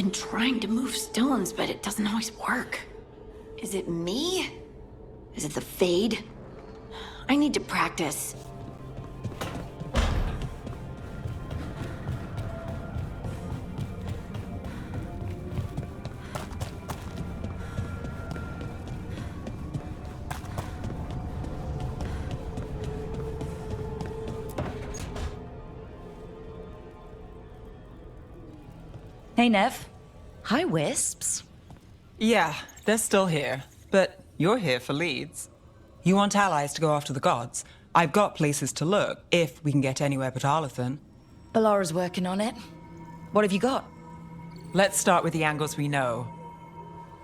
been trying to move stones, but it doesn't always work. Is it me? Is it the Fade? I need to practice. Hey, Nev. Hi, Wisps. Yeah, they're still here. But you're here for leads. You want allies to go after the gods? I've got places to look, if we can get anywhere but Arlathan. Balara's working on it. What have you got? Let's start with the angles we know.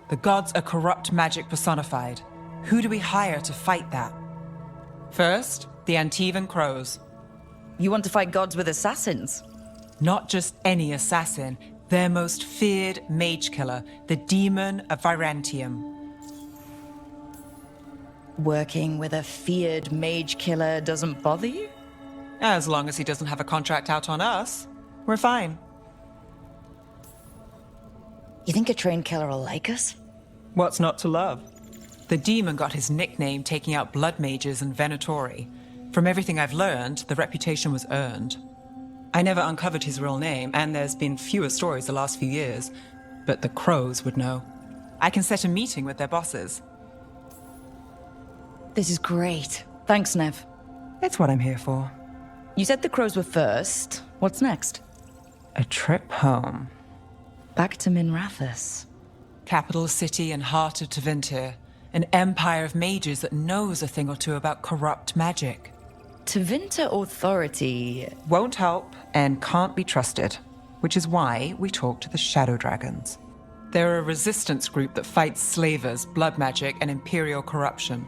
The gods are corrupt magic personified. Who do we hire to fight that? First, the Antivan Crows. You want to fight gods with assassins? Not just any assassin, their most feared mage killer, the Demon of Virantium. Working with a feared mage killer doesn't bother you? As long as he doesn't have a contract out on us, we're fine. You think a trained killer will like us? What's not to love? The demon got his nickname taking out blood mages and Venatori. From everything I've learned, the reputation was earned. I never uncovered his real name, and there's been fewer stories the last few years, but the Crows would know. I can set a meeting with their bosses. This is great. Thanks, Nev. It's what I'm here for. You said the Crows were first. What's next? A trip home. Back to Minrathous. Capital city and heart of Tevinter. An empire of mages that knows a thing or two about corrupt magic. Tevinter authority... Won't help and can't be trusted, which is why we talk to the Shadow Dragons. They're a resistance group that fights slavers, blood magic, and imperial corruption.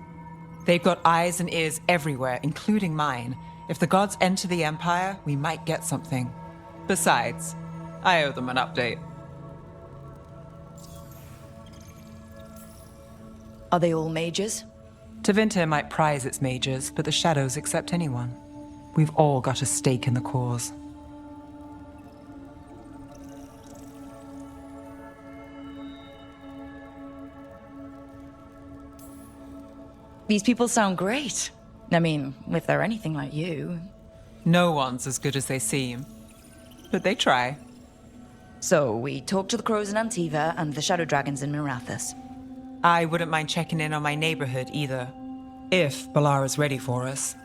They've got eyes and ears everywhere, including mine. If the gods enter the Empire, we might get something. Besides, I owe them an update. Are they all mages? Tevinter might prize its mages, but the Shadows accept anyone. We've all got a stake in the cause. These people sound great. I mean, if they're anything like you. No one's as good as they seem. But they try. So, we talk to the Crows in Antiva and the Shadow Dragons in Minrathous. I wouldn't mind checking in on my neighborhood either. If Balara's ready for us.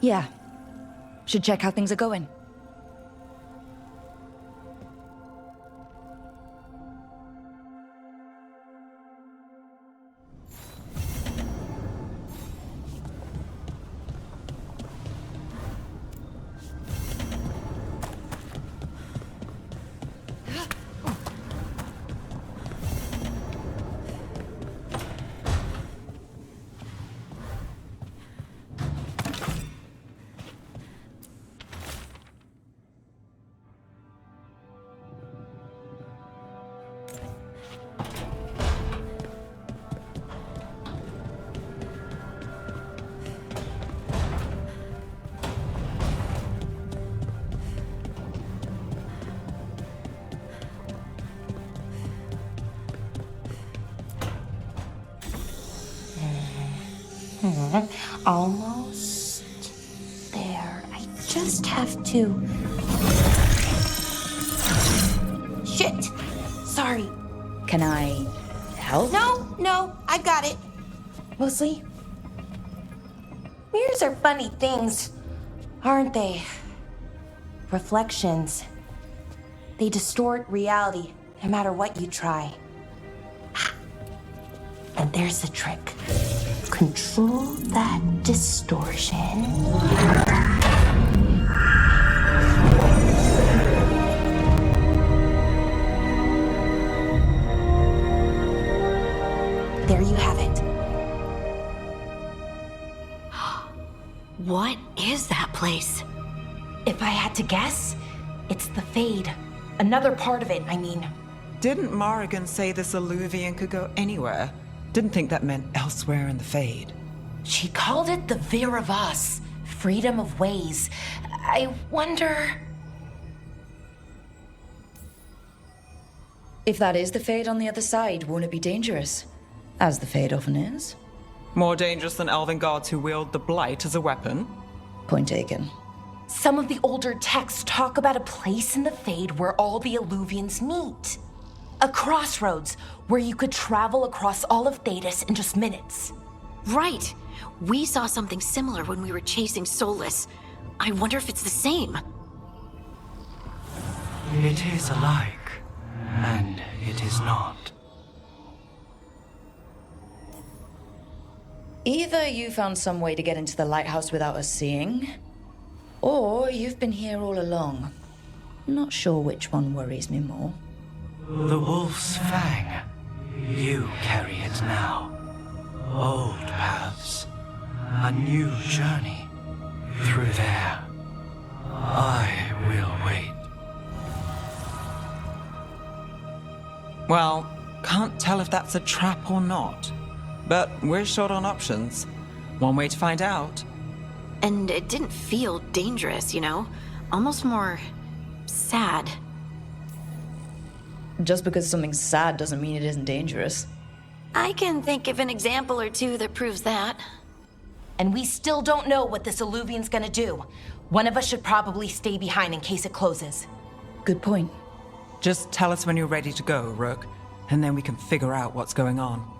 Yeah. Should check how things are going. Almost there. I just have to... Shit! Sorry. Can I help? No, I got it. Mostly, mirrors are funny things, aren't they? Reflections. They distort reality, no matter what you try. And there's the trick. Control that distortion. There you have it. What is that place? If I had to guess, it's the Fade. Another part of it, I mean. Didn't Morrigan say this Alluvian could go anywhere? Didn't think that meant elsewhere in the Fade. She called it the Vir of Us, freedom of ways. I wonder... If that is the Fade on the other side, won't it be dangerous? As the Fade often is. More dangerous than elven guards who wield the Blight as a weapon? Point taken. Some of the older texts talk about a place in the Fade where all the Illuvians meet. A crossroads where you could travel across all of Thedas in just minutes. Right. We saw something similar when we were chasing Solus. I wonder if it's the same. It is alike, and it is not. Either you found some way to get into the lighthouse without us seeing, or you've been here all along. Not sure which one worries me more. The wolf's fang. You carry it now. Old paths. A new journey. Through there. I will wait. Well, can't tell if that's a trap or not. But we're short on options. One way to find out. And it didn't feel dangerous, you know? Almost more sad. Just because something's sad doesn't mean it isn't dangerous. I can think of an example or two that proves that. And we still don't know what this Illuvian's gonna do. One of us should probably stay behind in case it closes. Good point. Just tell us when you're ready to go, Rook, and then we can figure out what's going on.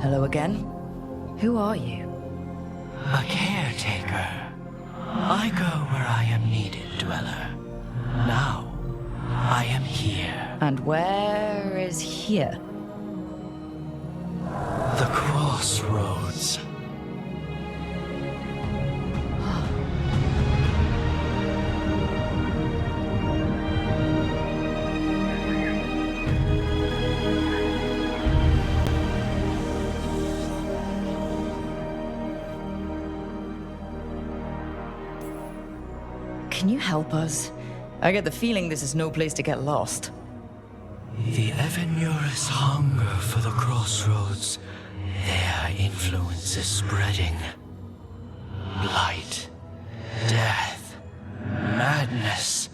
Hello again. Who are you? A caretaker. I go where I am needed, Dweller. Now, I am here. And where is here? The crossroads. Can you help us? I get the feeling this is no place to get lost. The Evenurus hunger for the crossroads. Their influence is spreading. Blight, death, madness.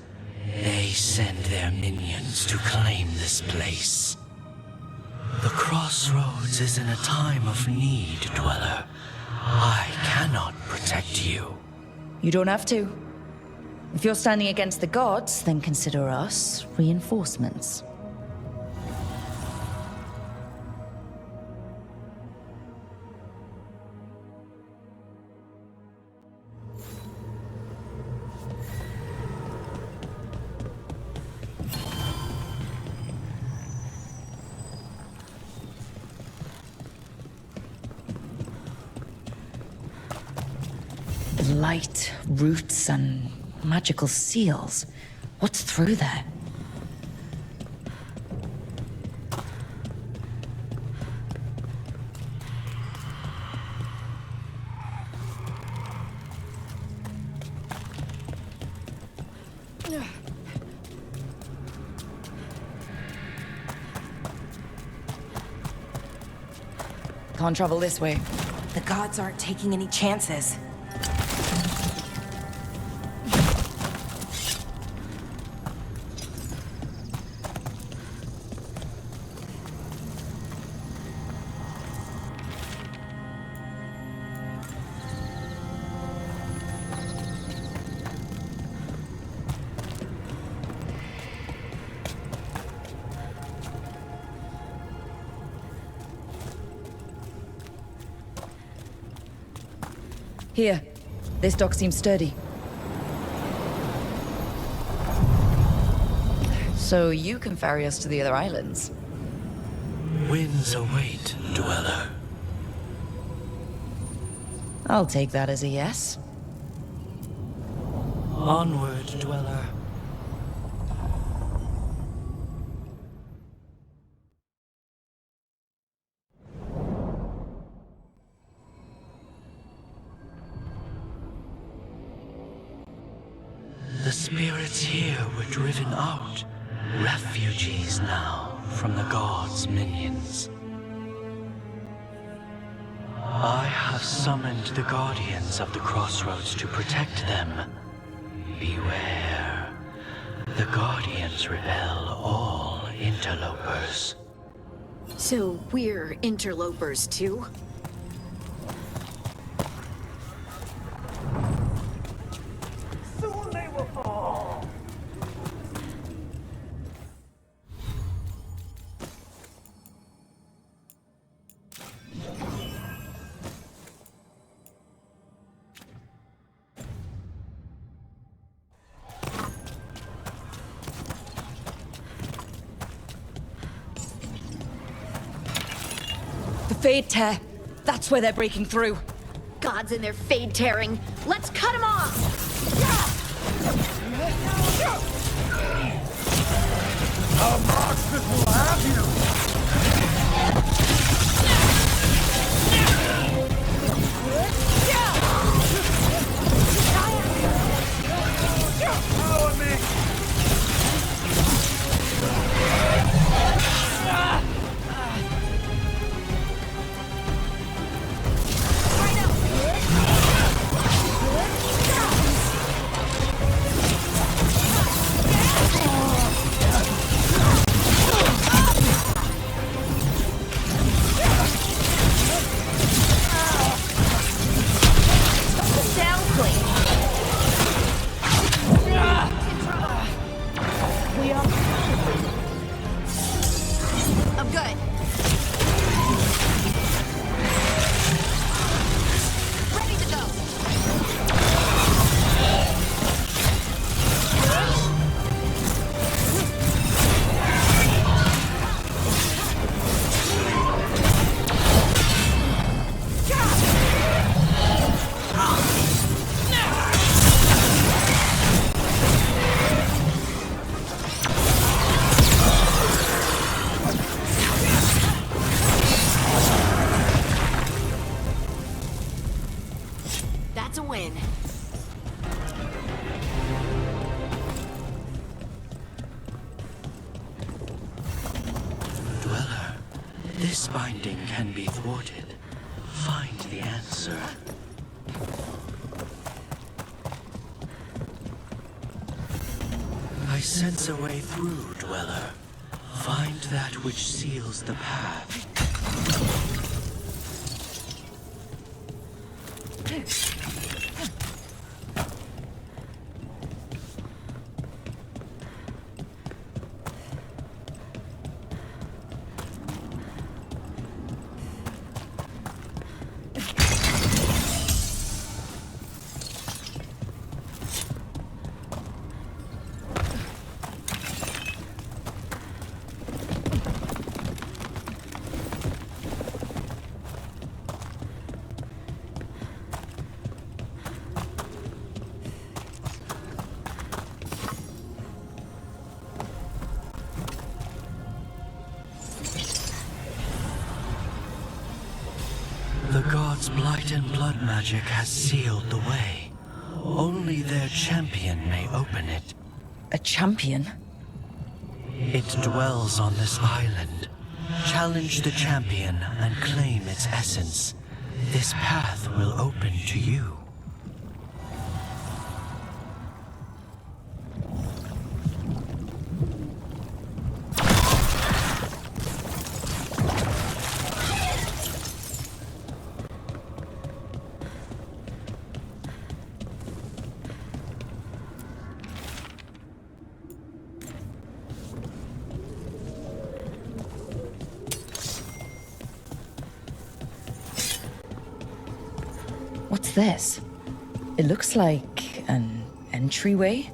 They send their minions to claim this place. The crossroads is in a time of need, Dweller. I cannot protect you. You don't have to. If you're standing against the gods, then consider us reinforcements. Light, roots, and magical seals. What's through there? Can't travel this way. The gods aren't taking any chances. Here. This dock seems sturdy. So you can ferry us to the other islands. Winds await, Dweller. I'll take that as a yes. Onward, Dweller. The spirits here were driven out, refugees now from the gods' minions. I have summoned the guardians of the crossroads to protect them. Beware. The guardians repel all interlopers. So we're interlopers too? Soon they will fall. The Fade Tear. That's where they're breaking through. Gods and their fade tearing. Let's cut them off! Our monsters will have you. Follow me. I'm good. Ready to go. That's a win. Dweller, this binding can be thwarted. Find the answer. I sense a way through, Dweller. Find that which seals the path. The gods' blight and blood magic has sealed the way. Only their champion may open it. A champion? It dwells on this island. Challenge the champion and claim its essence. This path will open to you. What's this? It looks like an entryway.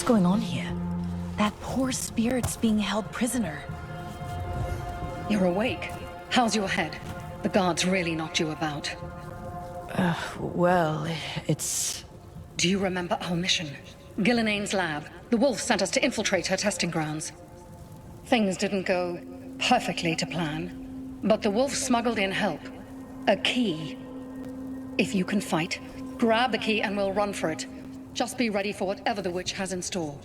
What's going on here? That poor spirit's being held prisoner. You're awake. How's your head? The guards really knocked you about. Well, it's... Do you remember our mission? Gillenane's lab. The wolf sent us to infiltrate her testing grounds. Things didn't go perfectly to plan, but the wolf smuggled in help. A key. If you can fight, grab the key and we'll run for it. Just be ready for whatever the witch has in store.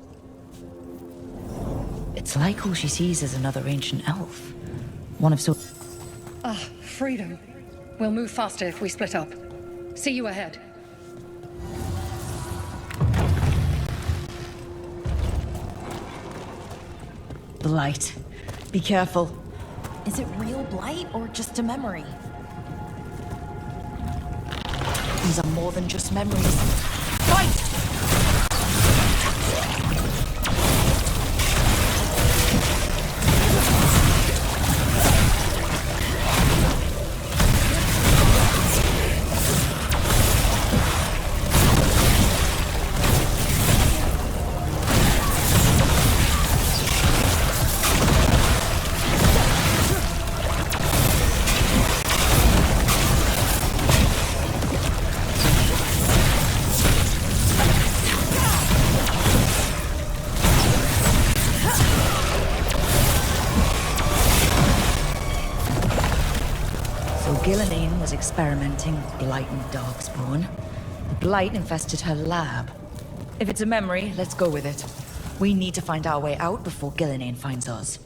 It's like all she sees is another ancient elf. One of so... Freedom. We'll move faster if we split up. See you ahead. Blight. Be careful. Is it real blight or just a memory? These are more than just memories. Fight! Gillenane was experimenting with Blight and Darkspawn. The Blight infested her lab. If it's a memory, let's go with it. We need to find our way out before Gillenane finds us.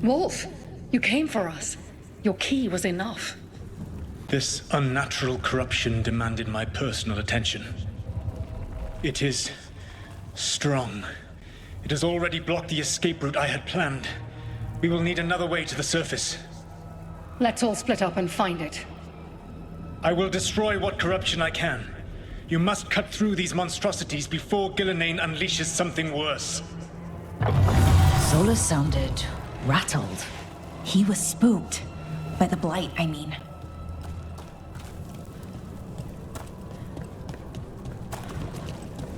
Wolf, you came for us. Your key was enough. This unnatural corruption demanded my personal attention. It is strong. It has already blocked the escape route I had planned. We will need another way to the surface. Let's all split up and find it. I will destroy what corruption I can. You must cut through these monstrosities before Gillenane unleashes something worse. Solus sounded rattled. He was spooked. By the blight, I mean.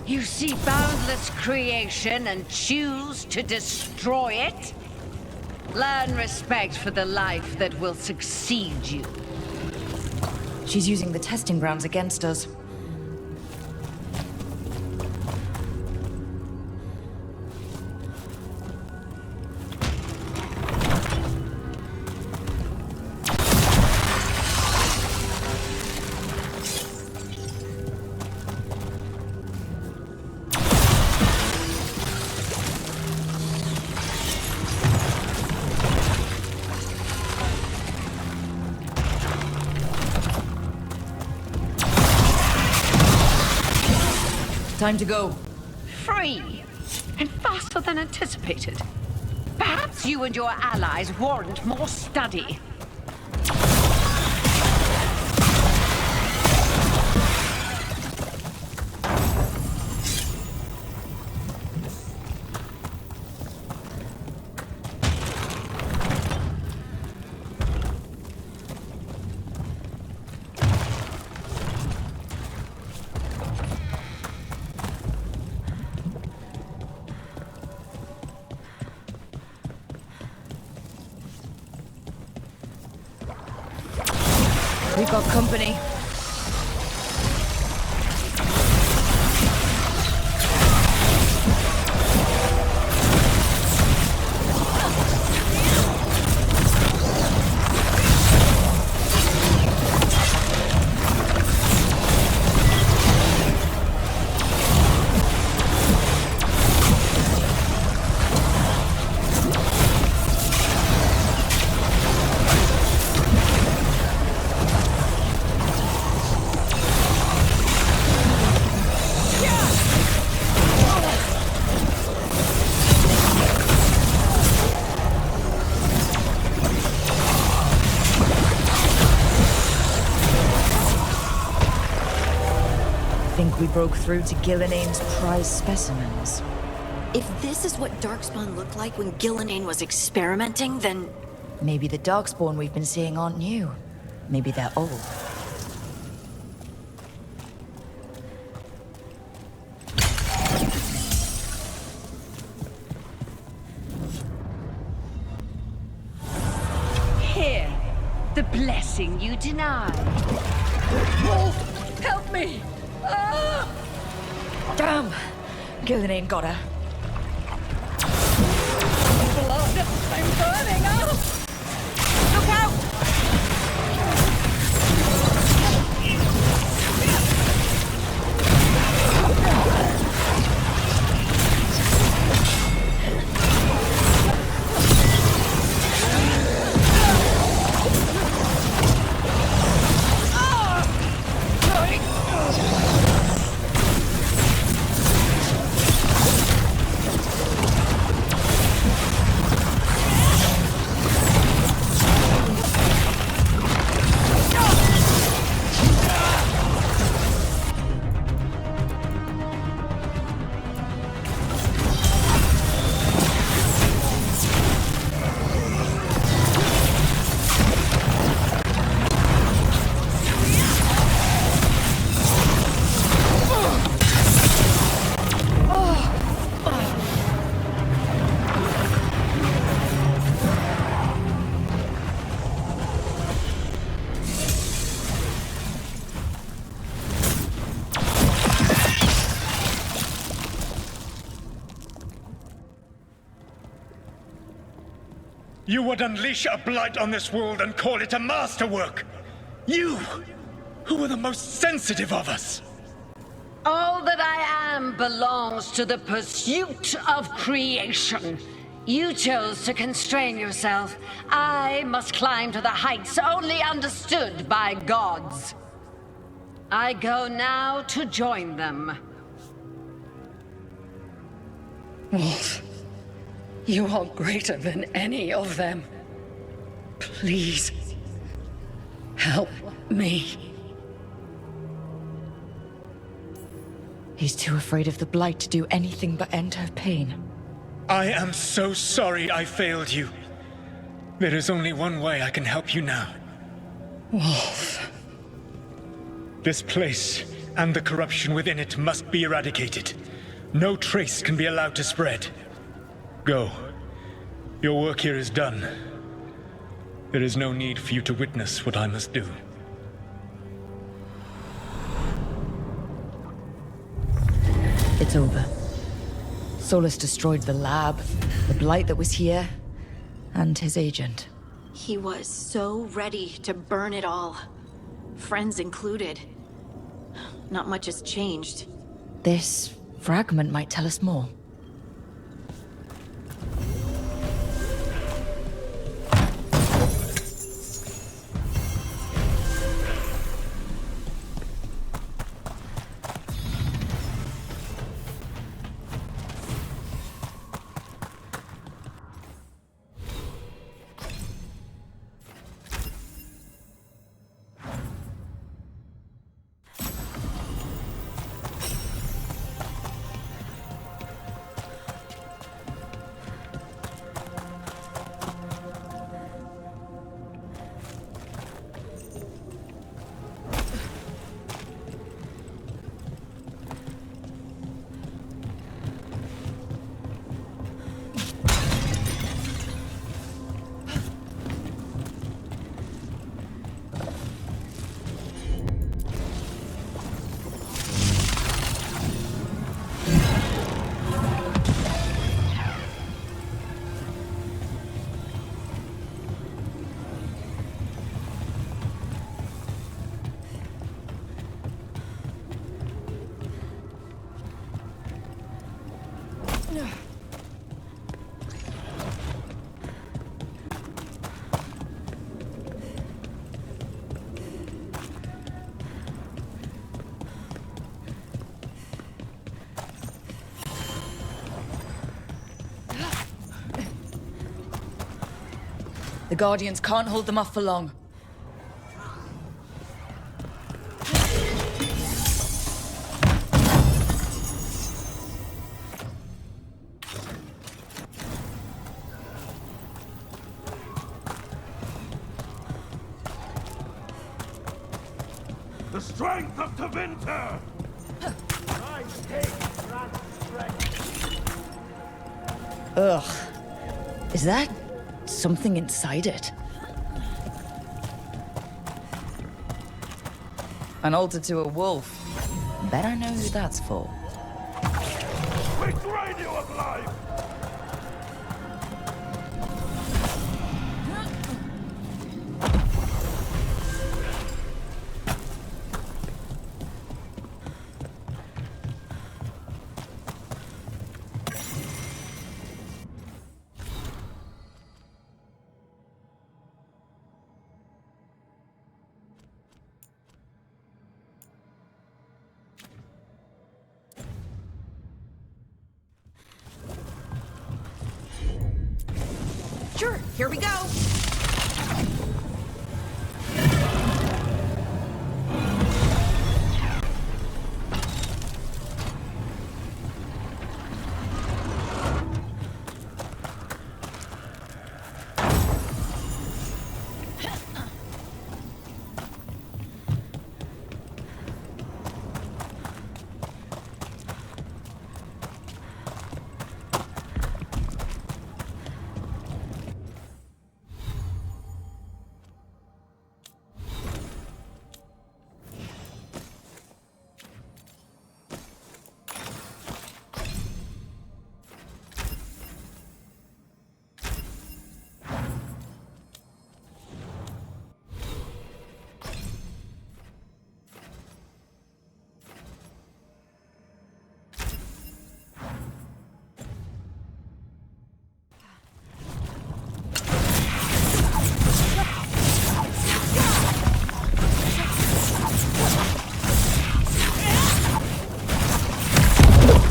You see boundless creation and choose to destroy it? Learn respect for the life that will succeed you. She's using the testing grounds against us. Time to go. Free, and faster than anticipated. Perhaps you and your allies warrant more study. We got company. We broke through to Gillinane's prize specimens. If this is what Darkspawn looked like when Gillinane was experimenting, then... Maybe the Darkspawn we've been seeing aren't new. Maybe they're old. Here, the blessing you denied. Wolf, help me! Ah! Damn! Gillinane got her. Blood! I'm burning up! Look out! You would unleash a blight on this world and call it a masterwork! You, who were the most sensitive of us! All that I am belongs to the pursuit of creation. You chose to constrain yourself. I must climb to the heights only understood by gods. I go now to join them. Wolf, you are greater than any of them. Please, help me. He's too afraid of the Blight to do anything but end her pain. I am so sorry I failed you. There is only one way I can help you now. Wolf. This place and the corruption within it must be eradicated. No trace can be allowed to spread. Go. Your work here is done. There is no need for you to witness what I must do. It's over. Solus destroyed the lab, the Blight that was here, and his agent. He was so ready to burn it all. Friends included. Not much has changed. This fragment might tell us more. The Guardians can't hold them off for long. The strength of Tevinter! I take that strength. Ugh. Is that something inside it? An altar to a wolf. Bet I know who that's for. We drain you of life! Sure, here we go.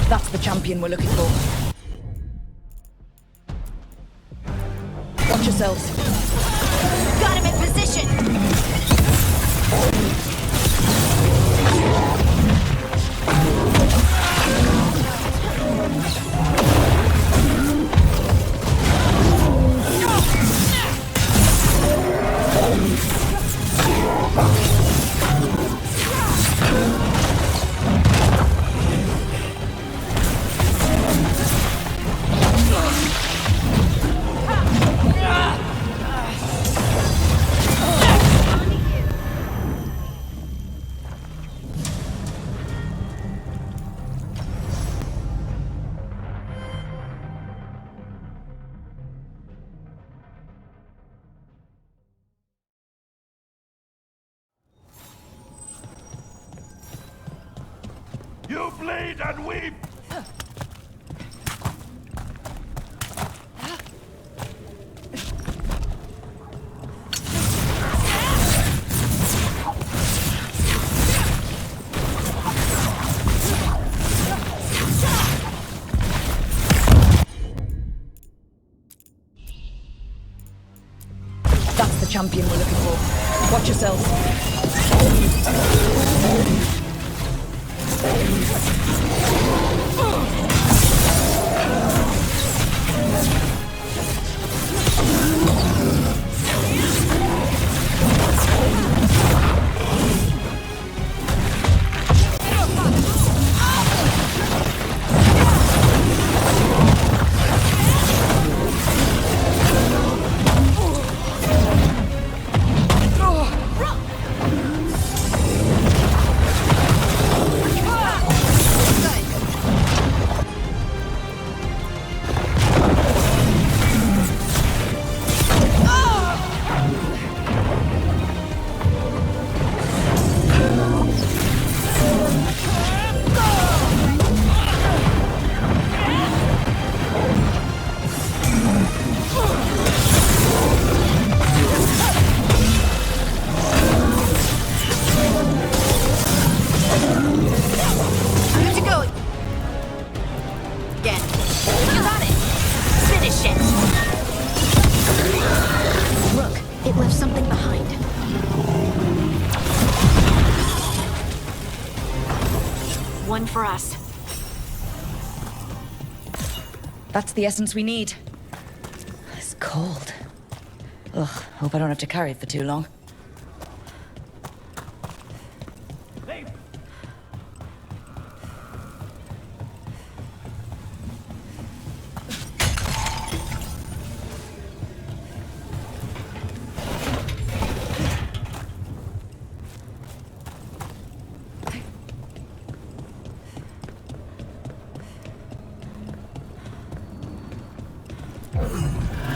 That's the champion we're looking for. Watch yourselves. Got him in position. You bleed and weep! That's the champion we're looking for. Watch yourselves. for us. That's the essence we need. It's cold. Ugh, hope I don't have to carry it for too long.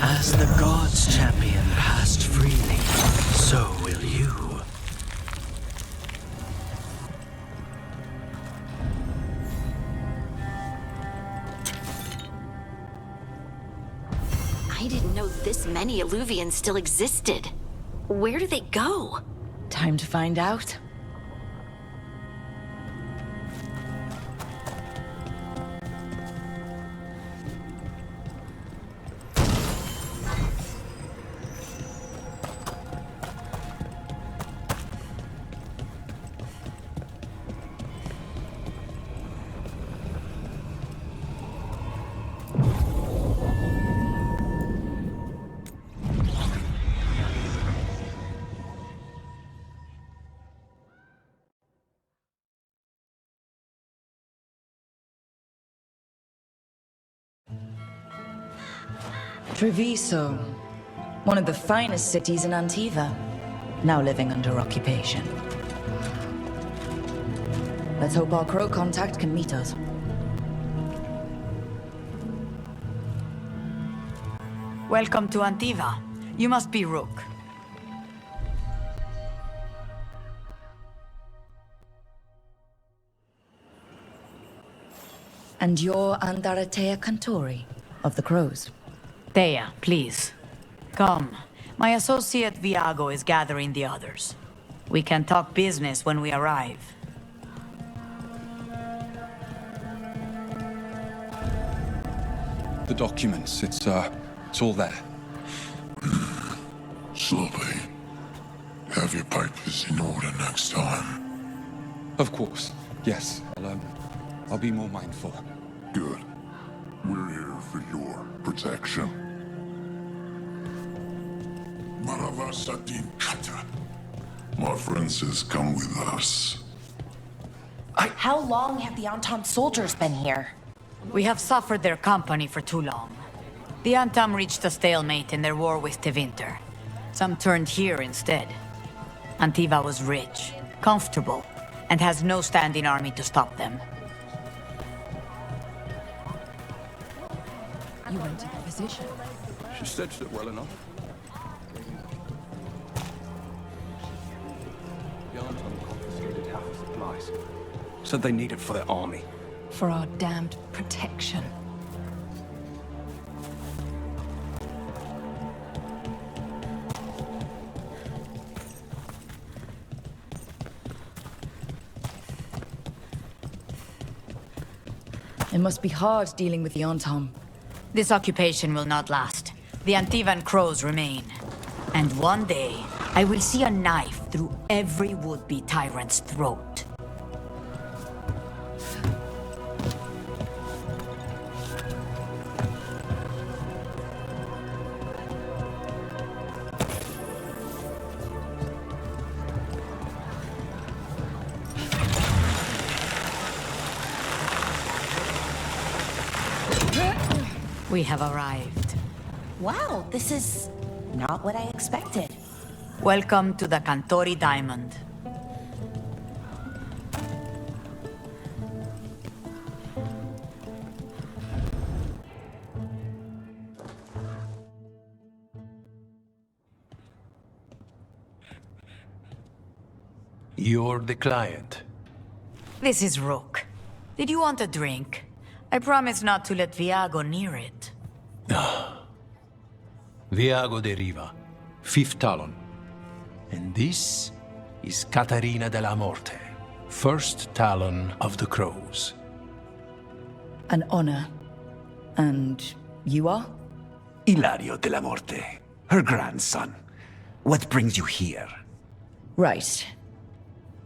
As the gods' champion passed freely, so will you. I didn't know this many Illuvians still existed. Where do they go? Time to find out. Treviso, one of the finest cities in Antiva, now living under occupation. Let's hope our crow contact can meet us. Welcome to Antiva. You must be Rook. And you're Andaratea Cantori, of the Crows. Thea, please. Come. My associate Viago is gathering the others. We can talk business when we arrive. The documents, it's all there. Sloppy. Have your papers in order next time. Of course, yes. I'll be more mindful. Good. We're here for your protection. Maravasatin Kata. My friend says come with us. How long have the Antam soldiers been here? We have suffered their company for too long. The Antam reached a stalemate in their war with Tevinter. Some turned here instead. Antiva was rich, comfortable, and has no standing army to stop them. You went to the physician. She stitched it well enough. The Anton confiscated half the supplies. Said they need it for their army. For our damned protection. It must be hard dealing with the Antam. This occupation will not last. The Antivan crows remain. And one day, I will see a knife through every would-be tyrant's throat. We have arrived. Wow, this is not what I expected. Welcome to the Cantori Diamond. You're the client. This is Rook. Did you want a drink? I promise not to let Viago near it. Viago de Riva, 5th Talon. And this is Catarina de la Morte, 1st Talon of the Crows. An honor. And you are? Ilario de la Morte, her grandson. What brings you here? Right.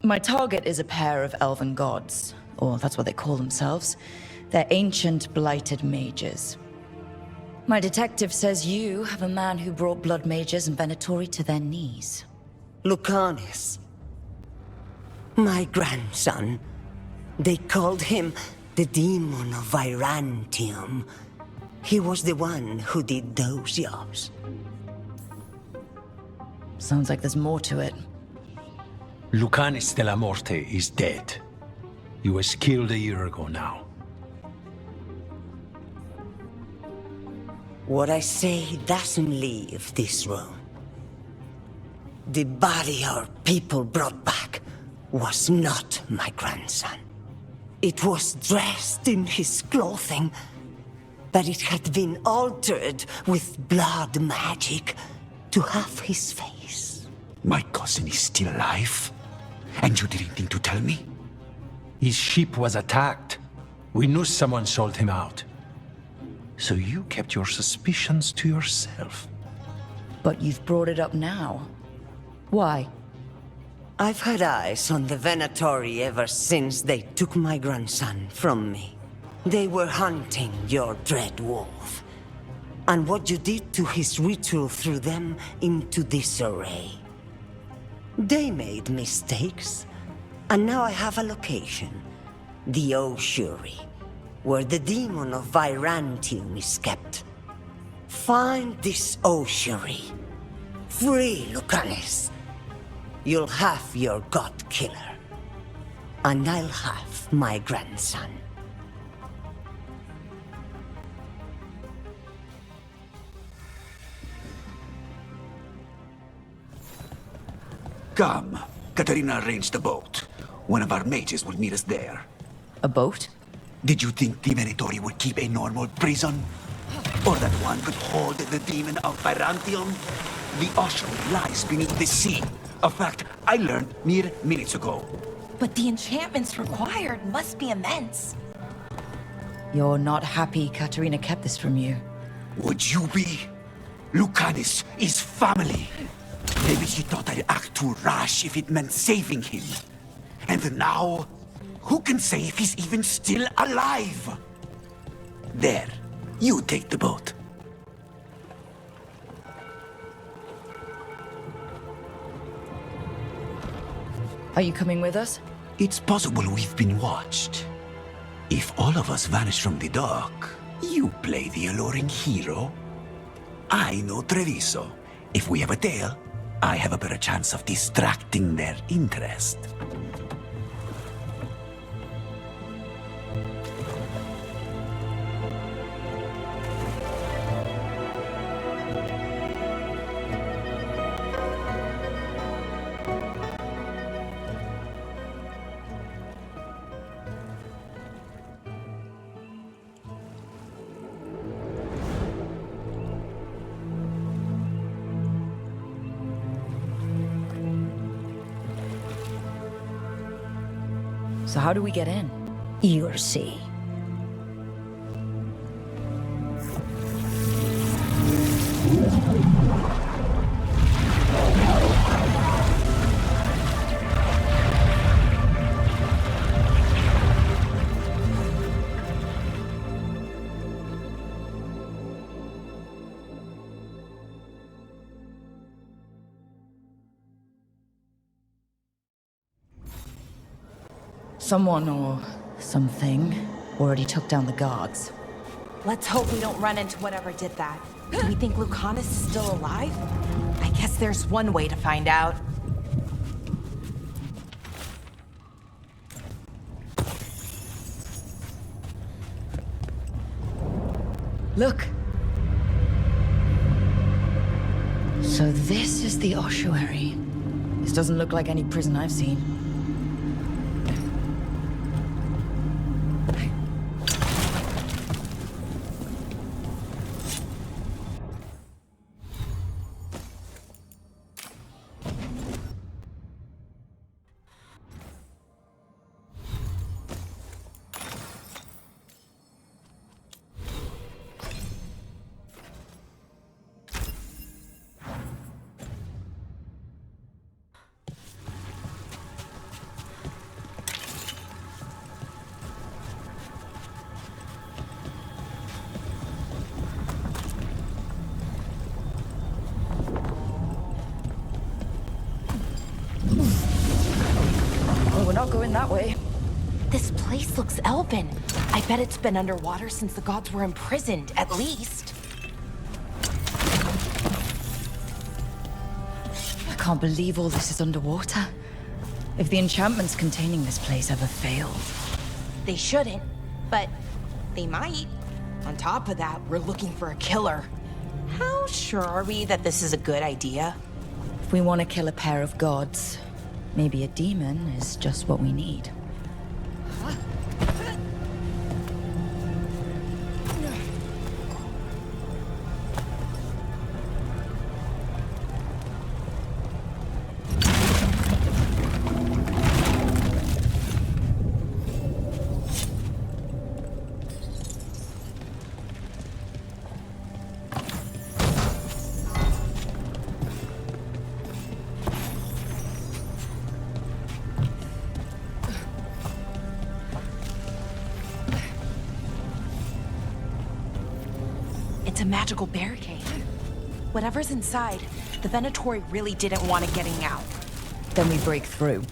My target is a pair of elven gods, or that's what they call themselves. They're ancient, blighted mages. My detective says you have a man who brought blood mages and Venatori to their knees. Lucanus. My grandson. They called him the Demon of Virantium. He was the one who did those jobs. Sounds like there's more to it. Lucanus de la Morte is dead. He was killed a year ago now. What I say doesn't leave this room. The body our people brought back was not my grandson. It was dressed in his clothing, but it had been altered with blood magic to have his face. My cousin is still alive? And you didn't think to tell me? His ship was attacked. We knew someone sold him out. So you kept your suspicions to yourself. But you've brought it up now. Why? I've had eyes on the Venatori ever since they took my grandson from me. They were hunting your dread wolf. And what you did to his ritual threw them into disarray. They made mistakes, and now I have a location. The ossuary, where the demon of Virantium is kept. Find this ossuary. Free Lucanus. You'll have your god killer. And I'll have my grandson. Come. Katarina arranged a boat. One of our mages will meet us there. A boat? Did you think the Venatori would keep a normal prison? Or that one could hold the demon of Virantium? The ossuary lies beneath the sea. A fact I learned mere minutes ago. But the enchantments required must be immense. You're not happy Katarina kept this from you. Would you be? Lucanus is family. Maybe she thought I'd act too rash if it meant saving him. And now, who can say if he's even still alive? There, you take the boat. Are you coming with us? It's possible we've been watched. If all of us vanish from the dock, you play the alluring hero. I know Treviso. If we have a tail, I have a better chance of distracting their interest. So how do we get in? You'll see. Someone or something already took down the guards. Let's hope we don't run into whatever did that. Do we think Lucanus is still alive? I guess there's one way to find out. Look! So this is the ossuary. This doesn't look like any prison I've seen. that way. This place looks elven. I bet it's been underwater since the gods were imprisoned, at least. I can't believe all this is underwater. If the enchantments containing this place ever failed. They shouldn't, but they might. On top of that, we're looking for a killer. How sure are we that this is a good idea? If we want to kill a pair of gods, maybe a demon is just what we need. It's a magical barricade. Whatever's inside, the Venatori really didn't want it getting out. Then we break through.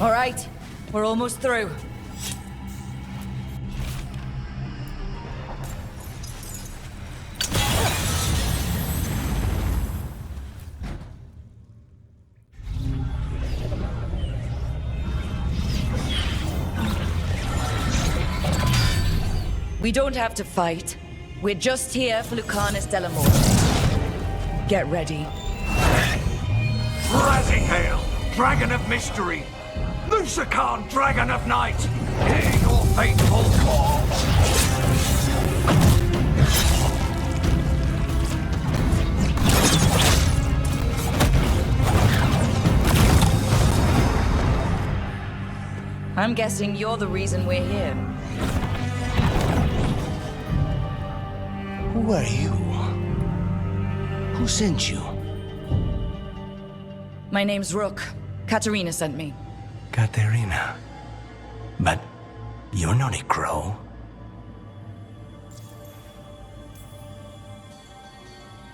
All right, we're almost through. We don't have to fight. We're just here for Lucanus de la Morte. Get ready. Rising hail, dragon of mystery! Lucican, dragon of night! Hear your faithful call! I'm guessing you're the reason we're here. Who are you? Who sent you? My name's Rook. Katerina sent me. Katerina. But you're not a crow.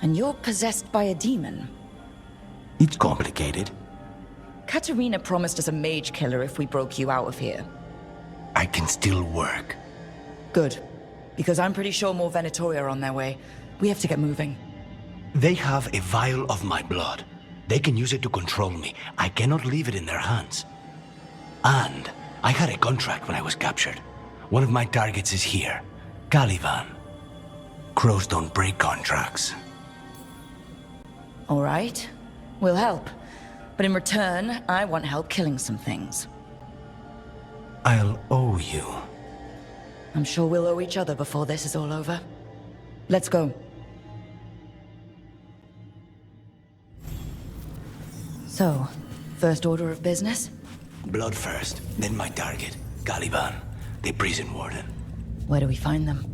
And you're possessed by a demon. It's complicated. Katerina promised us a mage killer if we broke you out of here. I can still work. Good. Because I'm pretty sure more Venatori are on their way. We have to get moving. They have a vial of my blood. They can use it to control me. I cannot leave it in their hands. And I had a contract when I was captured. One of my targets is here. Caliban. Crows don't break contracts. All right. We'll help. But in return, I want help killing some things. I'll owe you. I'm sure we'll owe each other before this is all over. Let's go. So, first order of business? Blood first, then my target. Caliban, the prison warden. Where do we find them?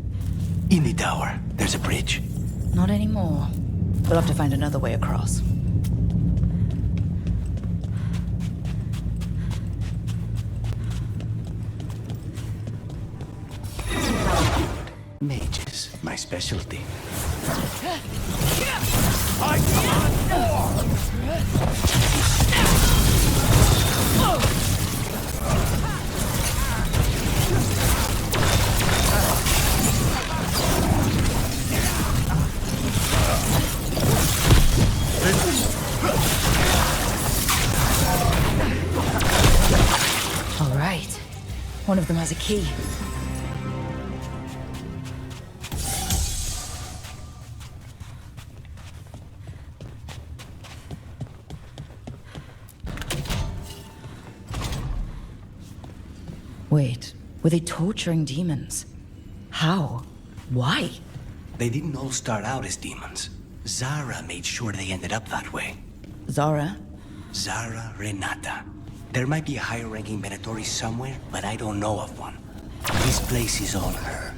In the tower. There's a bridge. Not anymore. We'll have to find another way across. Mages, my specialty. I command war! All right. One of them has a key. Wait, were they torturing demons? How? Why? They didn't all start out as demons. Zara made sure they ended up that way. Zara? Zara Renata. There might be a higher-ranking Venatori somewhere, but I don't know of one. This place is on her.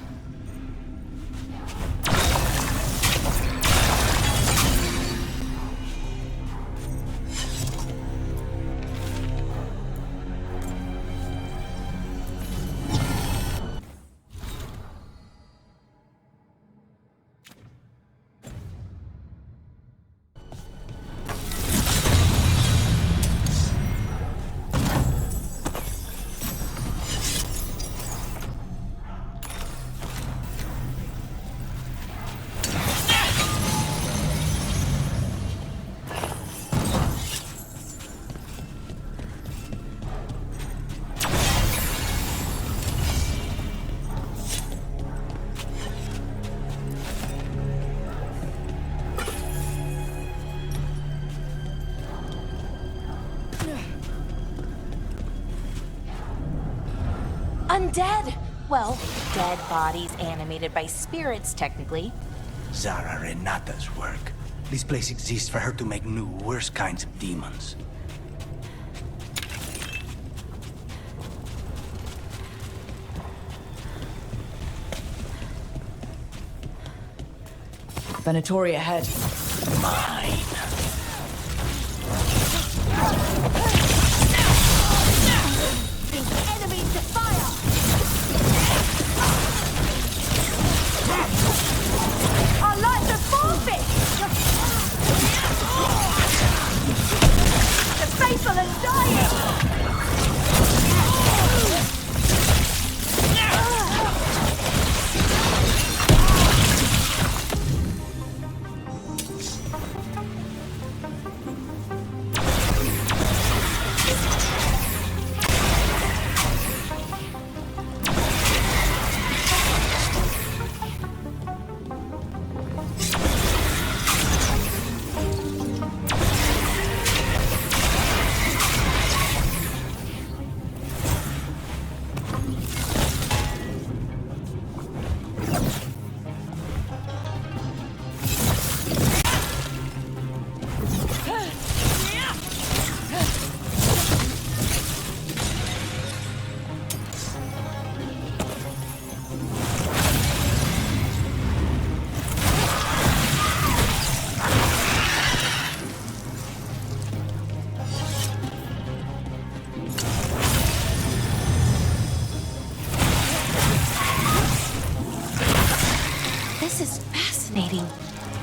Undead! Well, dead bodies animated by spirits, technically. Zara Renata's work. This place exists for her to make new, worse kinds of demons. Venatori ahead. Mine. Enemies to fire! Our lives are forfeit! The faithful are dying!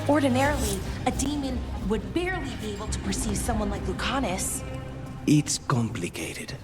Ordinarily, a demon would barely be able to perceive someone like Lucanus. It's complicated.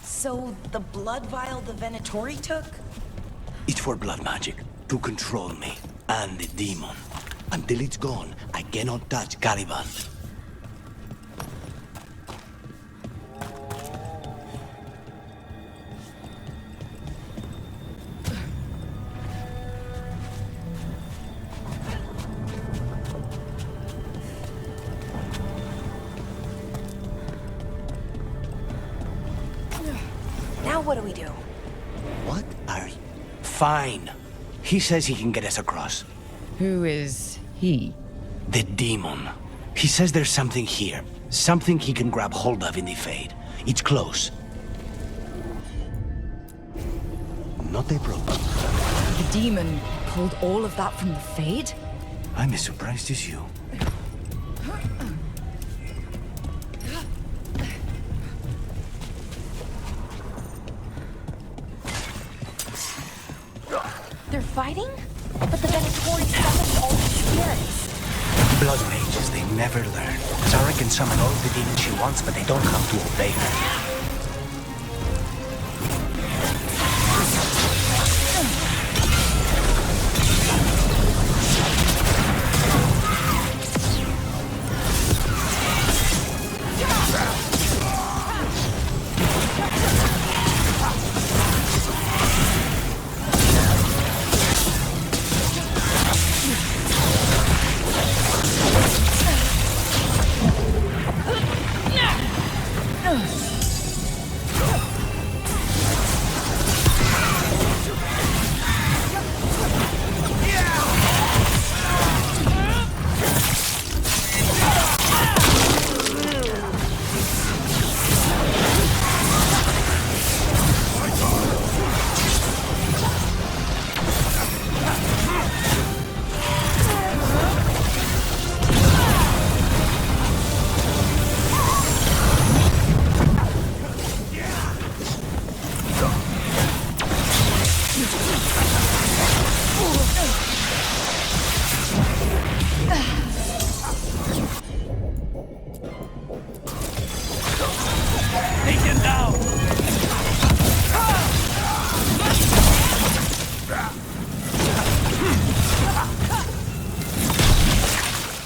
So, the blood vial the Venatori took? It's for blood magic, to control me, and the demon. Until it's gone, I cannot touch Caliban. Now what do we do? What are you? Fine. He says he can get us across. Who is he? The demon. He says there's something here. Something he can grab hold of in the Fade. It's close. Not a problem. The demon pulled all of that from the Fade? I'm as surprised as you. They're fighting? But the Venatori summoned all the spirits. Blood mages, they never learn. Zara can summon all the demons she wants, but they don't come to obey her.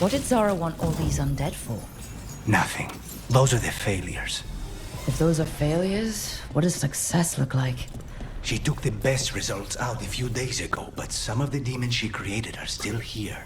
What did Zara want all these undead for? Nothing. Those are the failures. If those are failures, what does success look like? She took the best results out a few days ago, but some of the demons she created are still here.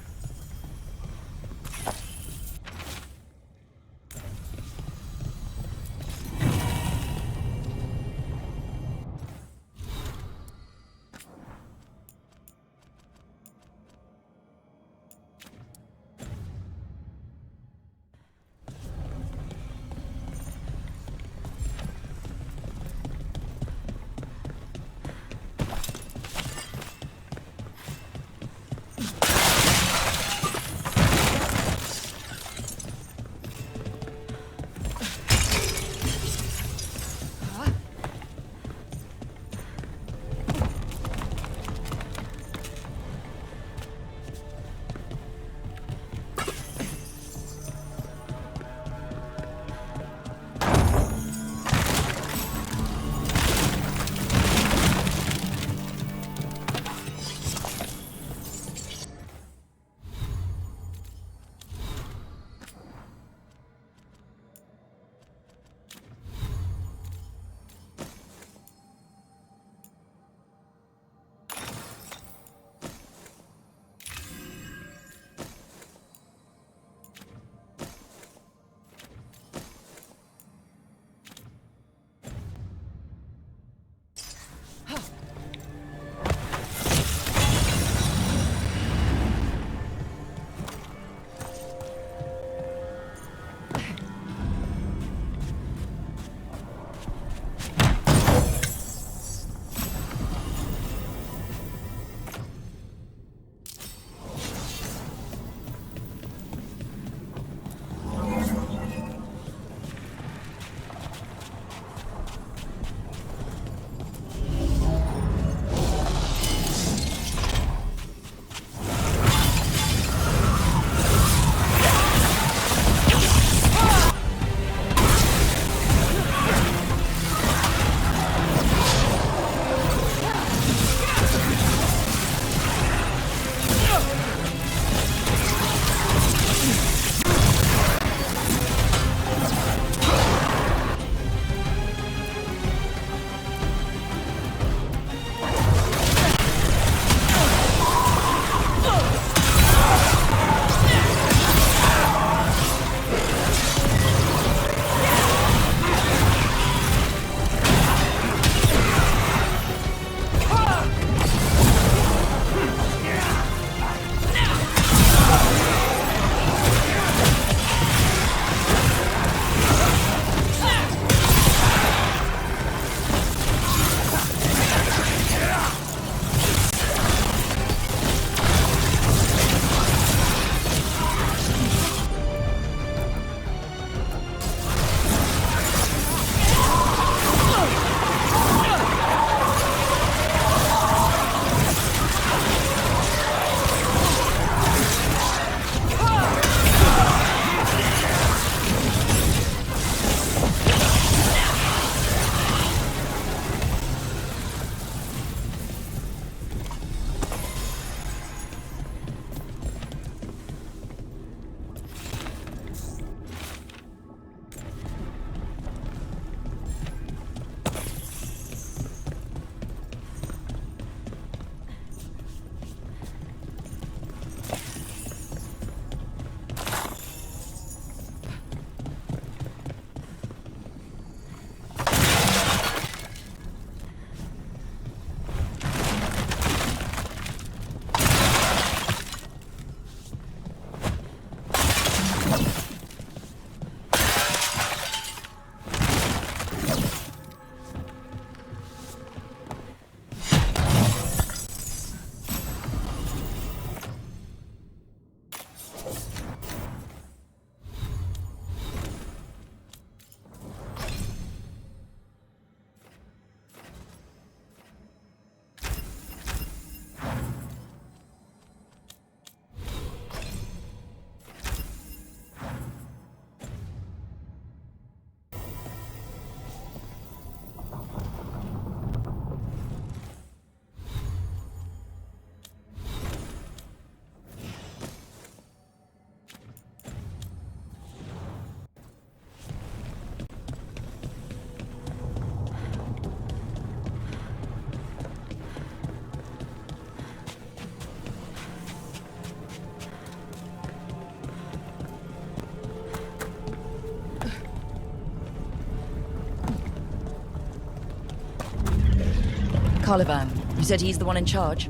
Caliban. You said he's the one in charge?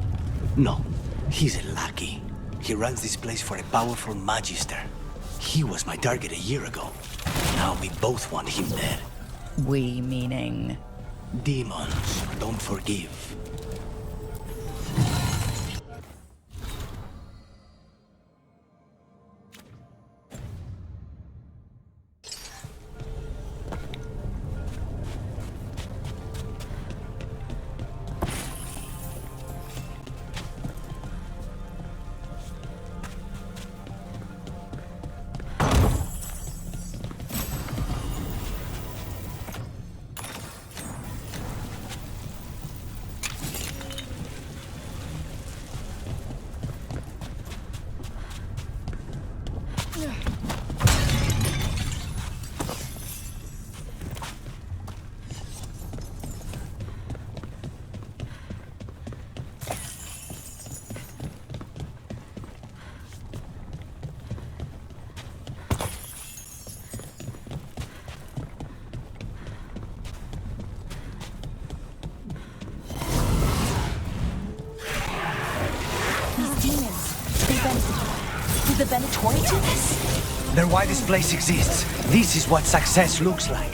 No, he's a lackey. He runs this place for a powerful magister. He was my target a year ago. Now we both want him dead. We meaning? Demons don't forgive. Did the Venatori do this? They're why this place exists. This is what success looks like.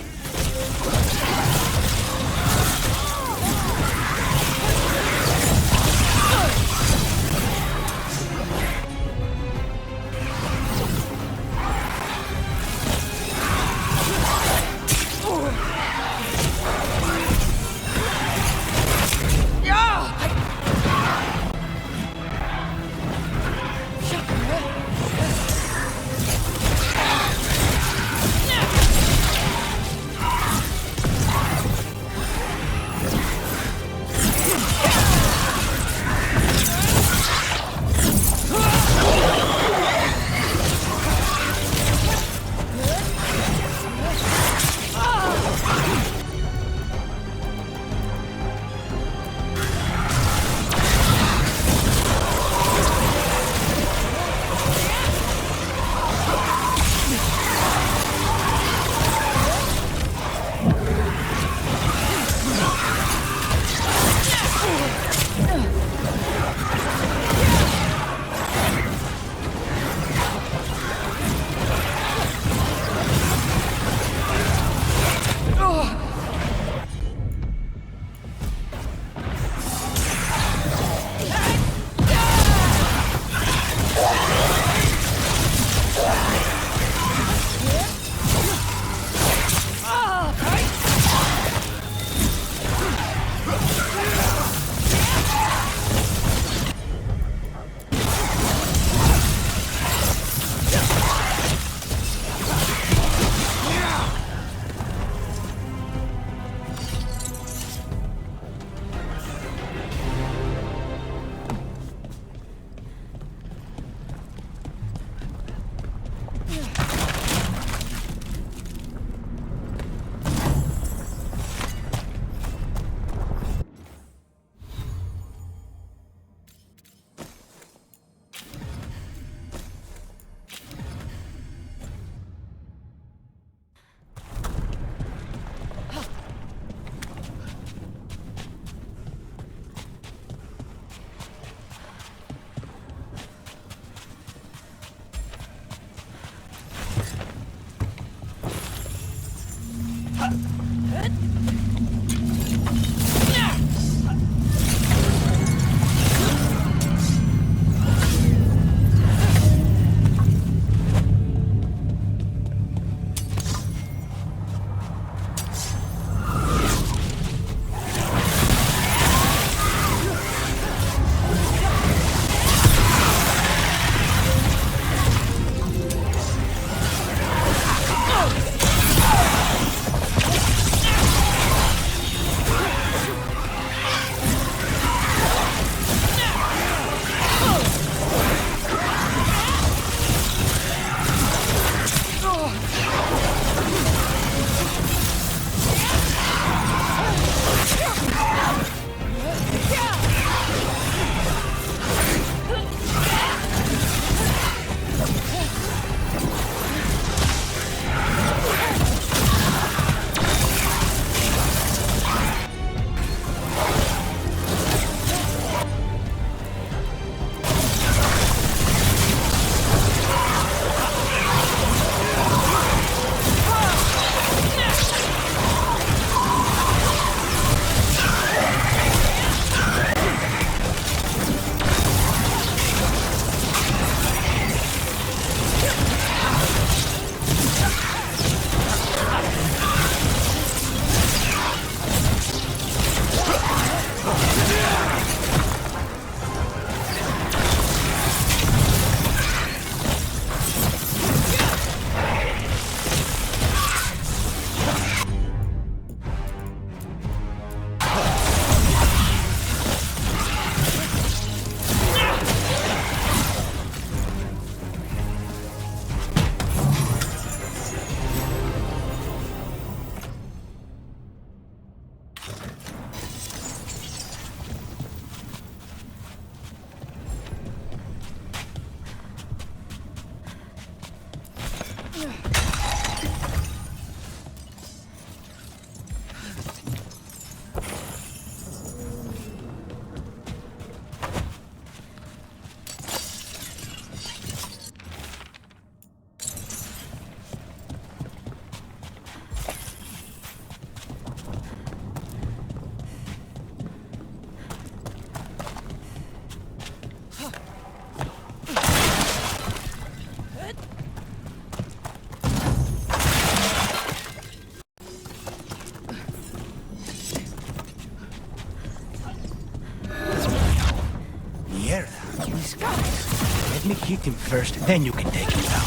hit him first, then you can take him down.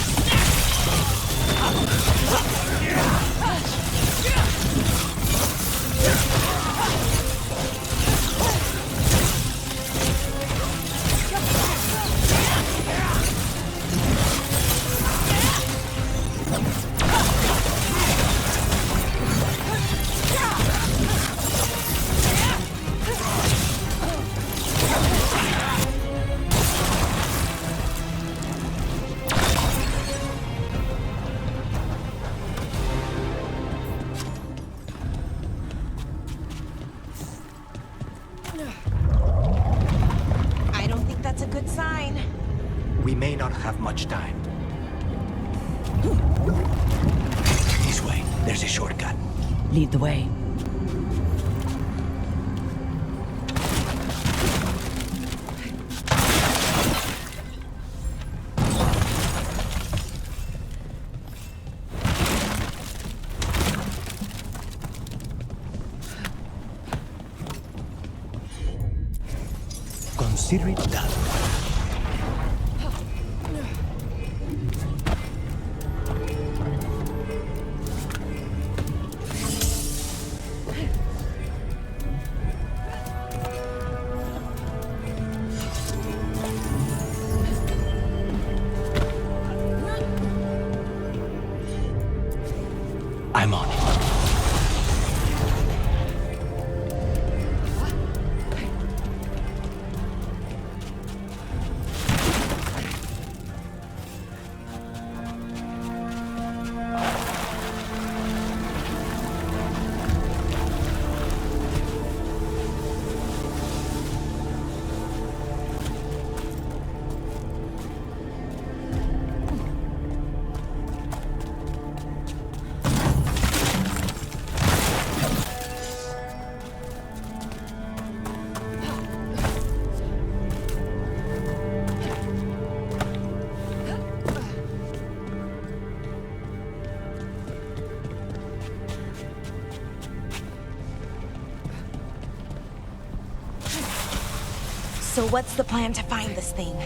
I don't think that's a good sign. We may not have much time. This way. There's a shortcut. Lead the way. Consider it done. I'm on it. So what's the plan to find this thing?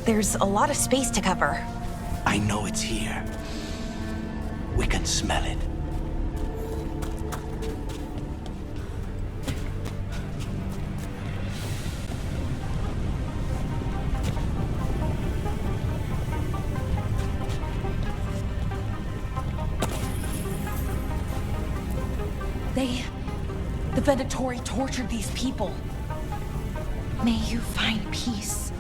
There's a lot of space to cover. I know it's here. We can smell it. The Venatori tortured these people. May you find peace.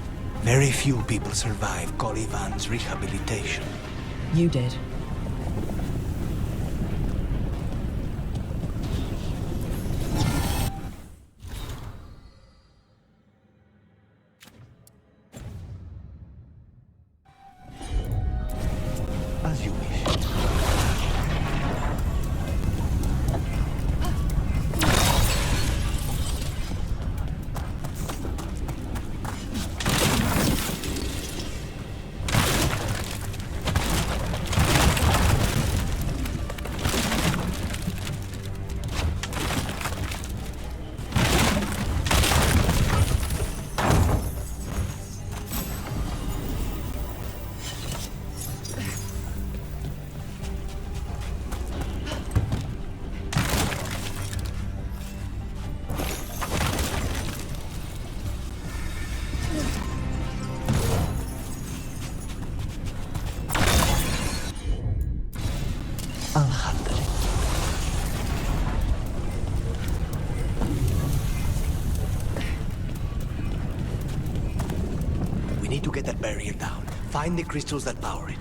Very few people survive Colivan's rehabilitation. You did. As you wish. We need to get that barrier down. Find the crystals that power it.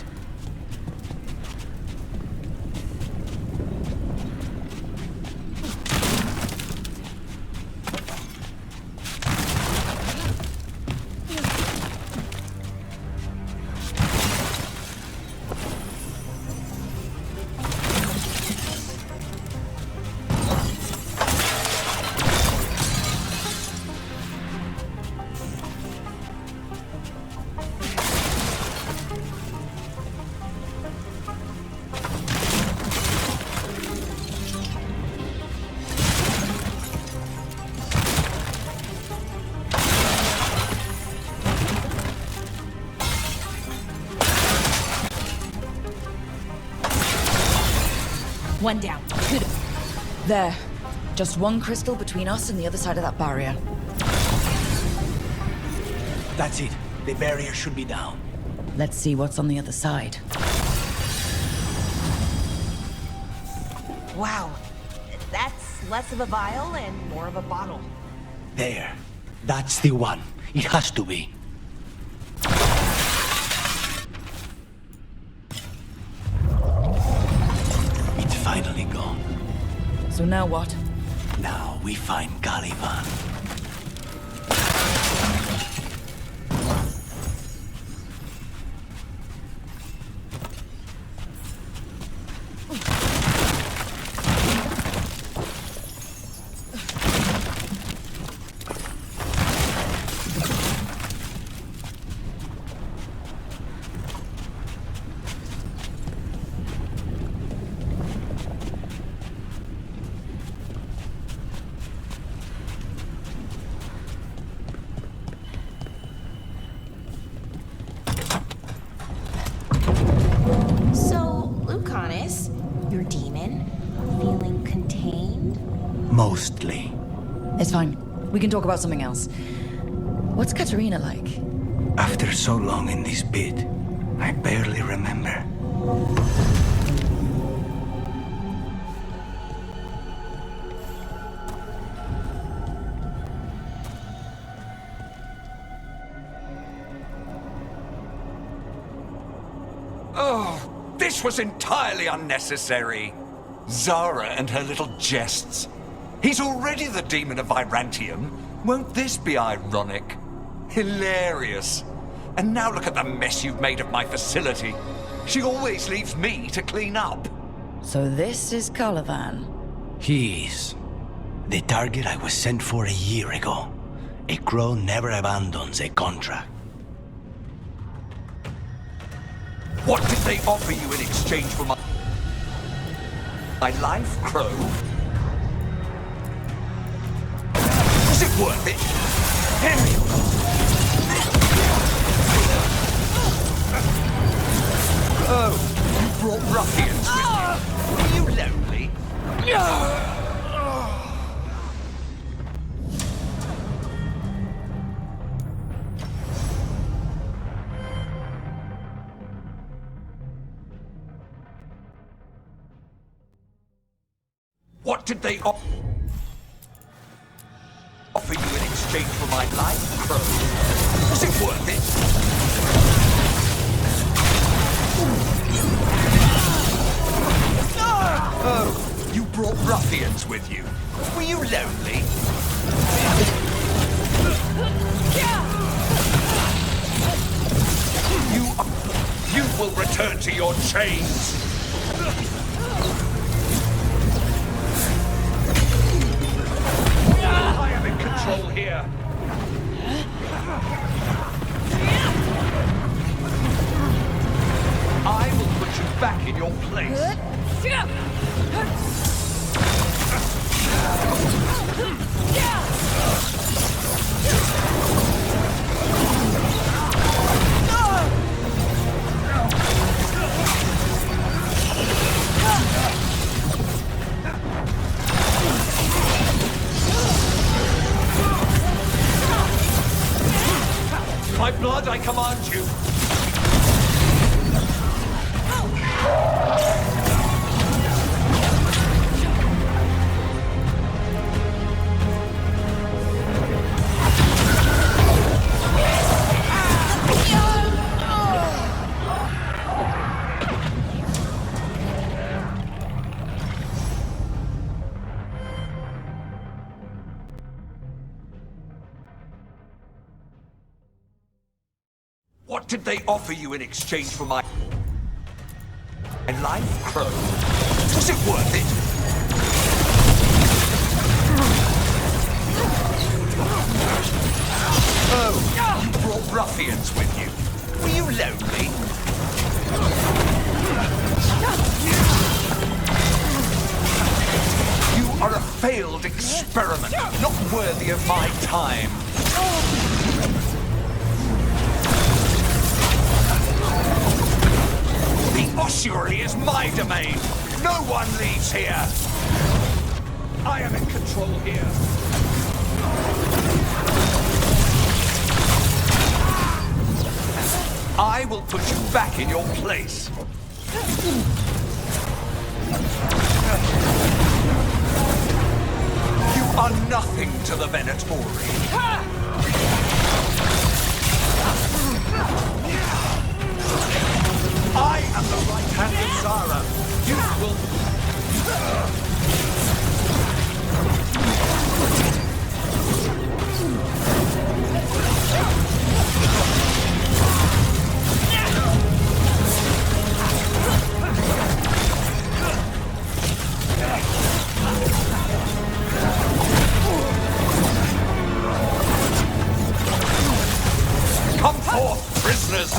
One down. Two to... There. Just one crystal between us and the other side of that barrier. That's it. The barrier should be down. Let's see what's on the other side. Wow. That's less of a vial and more of a bottle. There. That's the one. It has to be. It's finally gone. So now what? Now we find Caliban. Your demon? Feeling contained? Mostly. It's fine. We can talk about something else. What's Katerina like? After so long in this pit, I barely remember. Oh, this was entirely unnecessary. Zara and her little jests. He's already the demon of Virantium. Won't this be ironic? Hilarious. And now look at the mess you've made of my facility. She always leaves me to clean up. So this is Caliban. He is. The target I was sent for a year ago. A crow never abandons a contract. What did they offer you in exchange for my life, Crow? Was it worth it? Oh, you brought ruffians with you. Were you lonely? What did they offer you in exchange for my life, Crow? Was it worth it? Oh, you brought ruffians with you. Were you lonely? You will return to your chains. I am in control here. I will put you back in your place. My blood, I command you. What did they offer you in exchange for my life, Crow? Was it worth it? Oh, you brought ruffians with you. Were you lonely? You are a failed experiment, not worthy of my time. The ossuary is my domain! No one leaves here! I am in control here. I will put you back in your place. You are nothing to the Venatori. I am the right hand of Zara. You will... Come forth, prisoners!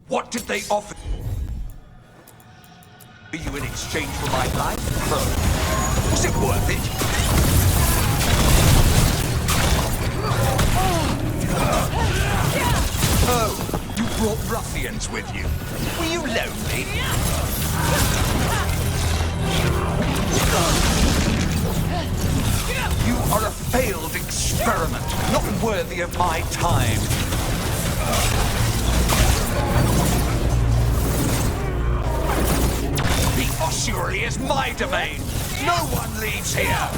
What did they offer you in exchange for my life? Was it worth it? Oh, you brought ruffians with you. Were you lonely? You are a failed experiment, not worthy of my time. The ossuary is my domain. No one leaves here.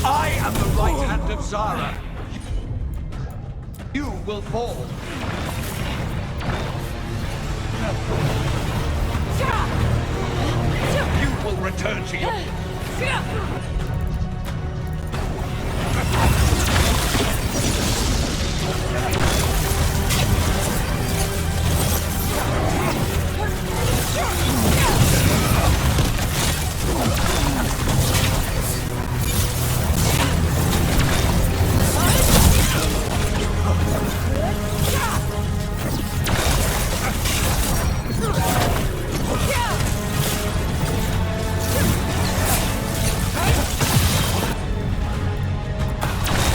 I am the right hand of Zara. You will fall. You will return to your...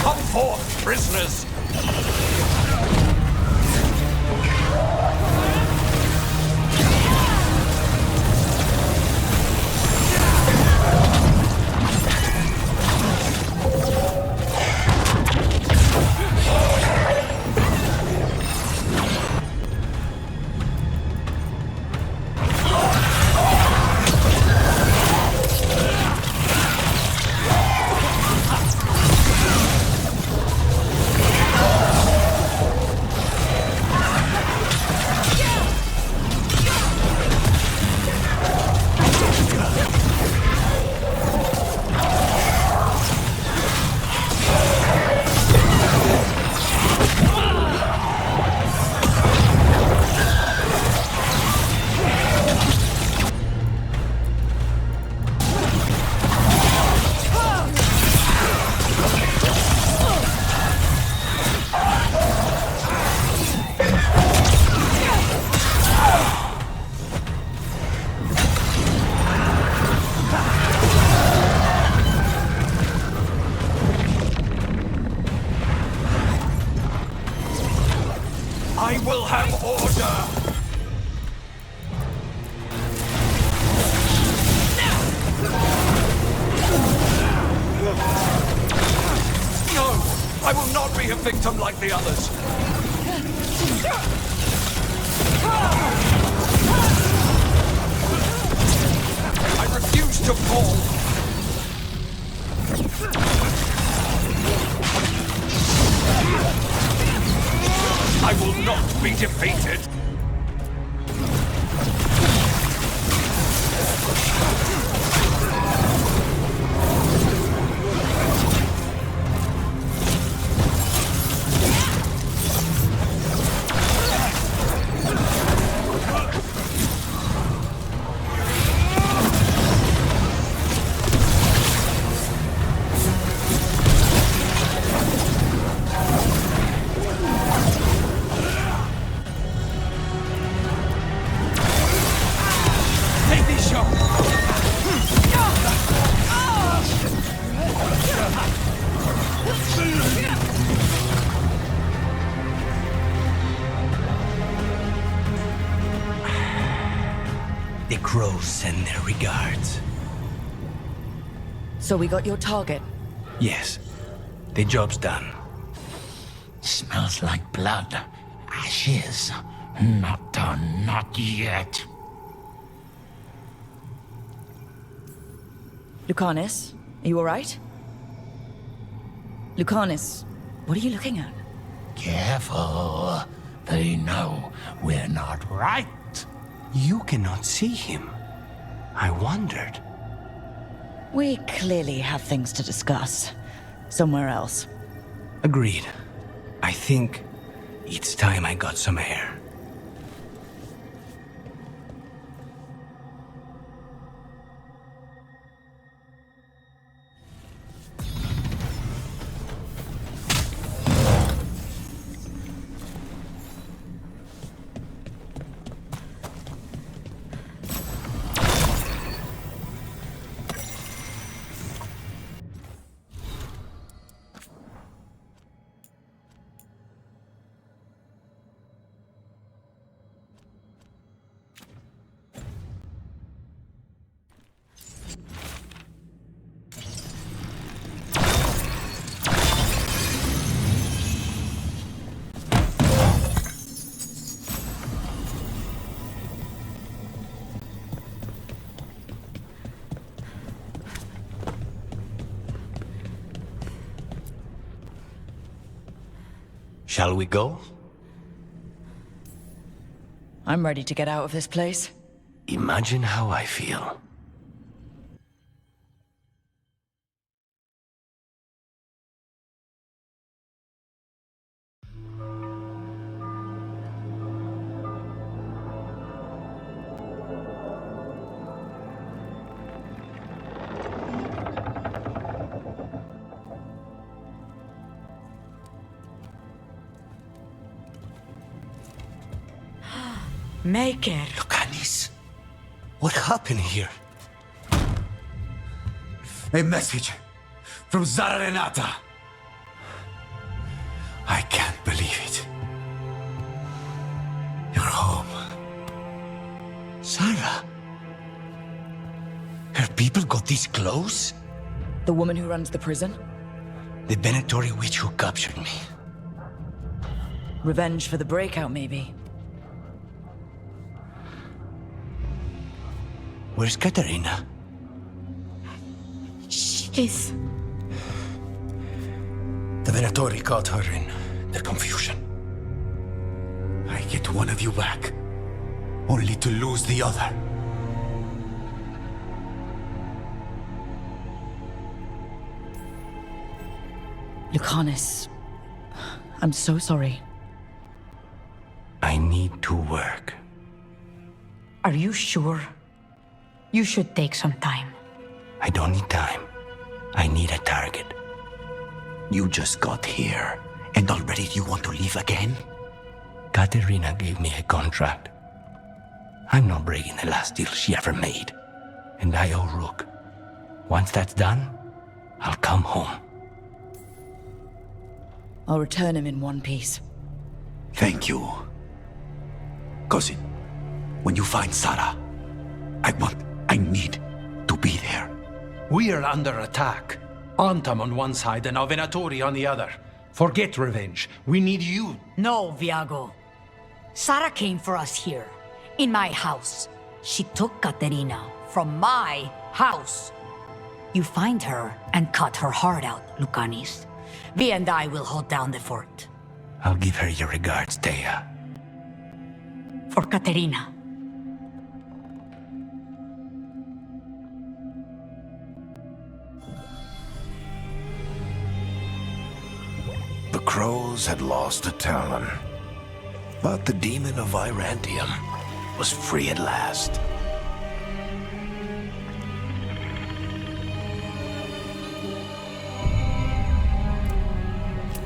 Come forth, prisoners! I will have order! No! I will not be a victim like the others! I refuse to fall! be defeated! The crows send their regards. So we got your target? Yes. The job's done. Smells like blood. Ashes. Not done, not yet. Lucanis, are you alright? Lucanis, what are you looking at? Careful. They know we're not right. You cannot see him. I wondered. We clearly have things to discuss. Somewhere else. Agreed. I think it's time I got some air. Shall we go? I'm ready to get out of this place. Imagine how I feel. Make it. Lucanis, what happened here? A message from Zara Renata. I can't believe it. You're home. Sarah? Her people got this close? The woman who runs the prison? The Venatori witch who captured me. Revenge for the breakout, maybe. Where's Katerina? She's... The Venatori caught her in their confusion. I get one of you back, only to lose the other. Lucanis, I'm so sorry. I need to work. Are you sure? You should take some time. I don't need time. I need a target. You just got here, and already you want to leave again? Katerina gave me a contract. I'm not breaking the last deal she ever made. And I owe Rook. Once that's done, I'll come home. I'll return him in one piece. Thank you. Cousin, when you find Sarah, I need to be there. We are under attack. Antam on one side and our Venatori on the other. Forget revenge. We need you. No, Viago. Sarah came for us here, in my house. She took Katerina from my house. You find her and cut her heart out, Lucanis. Vi and I will hold down the fort. I'll give her your regards, Thea. For Katerina. The crows had lost a talon, but the demon of Irantium was free at last.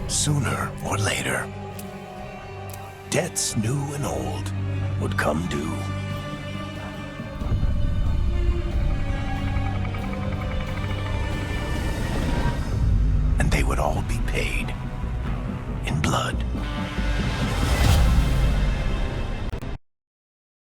Sooner or later, debts new and old would come due. And they would all be paid.